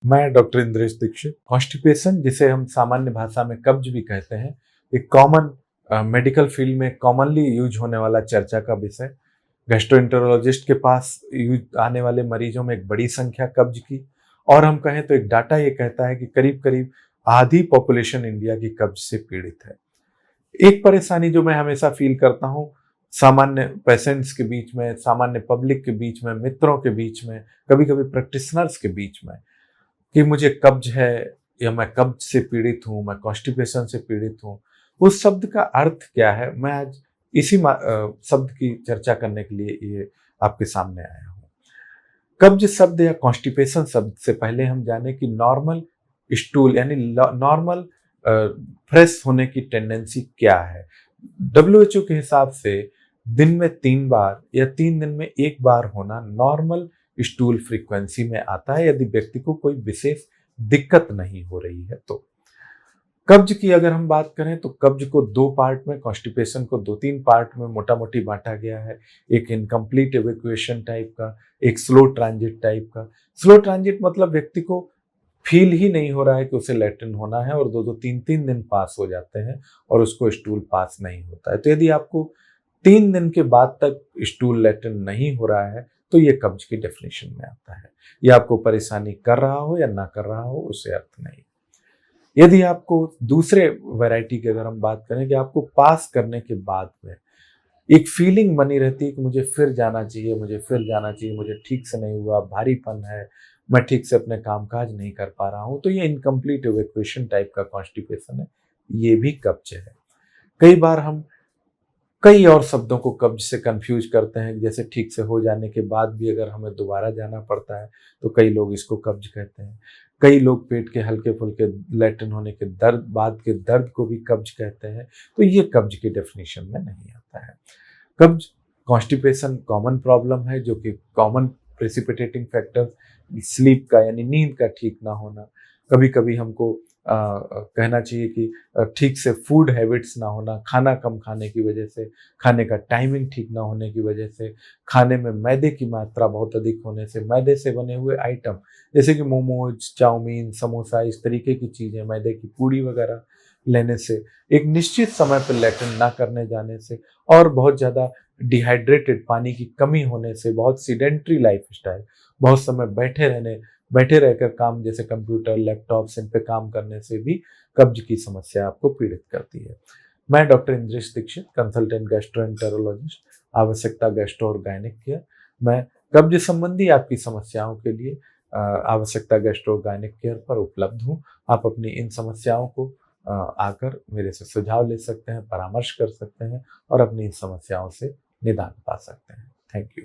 मैं doctor Indresh Dixit. Constipation, जिसे हम सामान्य भाषा में कब्ज भी कहते हैं, एक कॉमन मेडिकल फील्ड में कॉमनली यूज होने वाला चर्चा का विषय। गैस्ट्रोएंटेरोलॉजिस्ट के पास यूज आने वाले मरीजों में एक बड़ी संख्या कब्ज की, और हम कहें तो एक डाटा ये कहता है कि करीब करीब आधी पॉपुलेशन इंडिया की कब्ज से पीड़ित है। एक परेशानी जो मैं हमेशा फील करता हूँ सामान्य पेशेंट्स के बीच में, सामान्य पब्लिक के बीच में, मित्रों के बीच में, कभी कभी प्रैक्टिशनर्स के बीच में, कि मुझे कब्ज है या मैं कब्ज से पीड़ित हूँ, मैं कॉन्स्टिपेशन से पीड़ित हूँ। उस शब्द का अर्थ क्या है, मैं आज इसी शब्द की चर्चा करने के लिए ये आपके सामने आया हूँ। कब्ज शब्द या कॉन्स्टिपेशन शब्द से पहले हम जाने कि नॉर्मल स्टूल यानी नॉर्मल फ्रेश होने की टेंडेंसी क्या है। डब्ल्यूएचओ के हिसाब से दिन में 3 बार या 3 दिन में 1 बार होना नॉर्मल स्टूल फ्रीक्वेंसी में आता है, यदि व्यक्ति को कोई विशेष दिक्कत नहीं हो रही है तो। कब्ज की अगर हम बात करें तो कब्ज को 2 पार्ट में, कॉन्स्टिपेशन को 2-3 पार्ट में मोटा मोटी बांटा गया है। एक इनकम्प्लीट इवैक्यूएशन टाइप का, एक स्लो ट्रांजिट टाइप का। स्लो ट्रांजिट मतलब व्यक्ति को फील ही नहीं हो रहा है कि उसे लैट्रिन होना है, और 2-2 3-3 दिन पास हो जाते हैं और उसको स्टूल पास नहीं होता है। तो यदि आपको 3 दिन के बाद तक स्टूल लैट्रिन नहीं हो रहा है तो ये कब्ज की डेफिनेशन में आता है। ये आपको परेशानी कर रहा हो या ना कर रहा हो, उससे अर्थ नहीं। यदि आपको दूसरे वैरायटी की अगर हम बात करें कि आपको पास करने के बाद में एक फीलिंग बनी रहती है कि मुझे फिर जाना चाहिए, मुझे फिर जाना चाहिए, मुझे ठीक से नहीं हुआ, भारीपन है, मैं ठीक से अपने कामकाज नहीं कर पा रहा हूँ, तो ये इनकम्प्लीट इवैक्यूएशन टाइप का कॉन्स्टिपेशन है। ये भी कब्ज है। कई बार हम कई और शब्दों को कब्ज से कंफ्यूज करते हैं, जैसे ठीक से हो जाने के बाद भी अगर हमें दोबारा जाना पड़ता है तो कई लोग इसको कब्ज कहते हैं। कई लोग पेट के हल्के फुल्के लैट्रिन होने के दर्द, बाद के दर्द को भी कब्ज कहते हैं। तो ये कब्ज की डेफिनेशन में नहीं आता है। कब्ज कॉन्स्टिपेशन कॉमन प्रॉब्लम है, जो कि कॉमन प्रेसिपिटेटिंग फैक्टर स्लीप का यानी नींद का ठीक ना होना। कभी कभी हमको कहना चाहिए कि ठीक से फूड हैबिट्स ना होना, खाना कम खाने की वजह से, खाने का टाइमिंग ठीक ना होने की वजह से, खाने में मैदे की मात्रा बहुत अधिक होने से, मैदे से बने हुए आइटम जैसे कि मोमोज, चाउमीन, समोसा, इस तरीके की चीज़ें, मैदे की पूड़ी वगैरह लेने से, एक निश्चित समय पर लैट्रिन ना करने जाने से, और बहुत ज़्यादा डिहाइड्रेटेड पानी की कमी होने से, बहुत सीडेंट्री लाइफ स्टाइल, बहुत समय बैठे रहकर काम, जैसे कंप्यूटर, लैपटॉप्स, इन पे काम करने से भी कब्ज की समस्या आपको पीड़ित करती है। मैं doctor Indresh Dixit, consultant gastroenterologist, Avashyakta gastro और गायनिक केयर। मैं कब्ज संबंधी आपकी समस्याओं के लिए आवश्यकता गैस्ट्रो गायनिक केयर पर उपलब्ध हूँ। आप अपनी इन समस्याओं को आकर मेरे से सुझाव ले सकते हैं, परामर्श कर सकते हैं और अपनी इन समस्याओं से निदान पा सकते हैं। Thank you.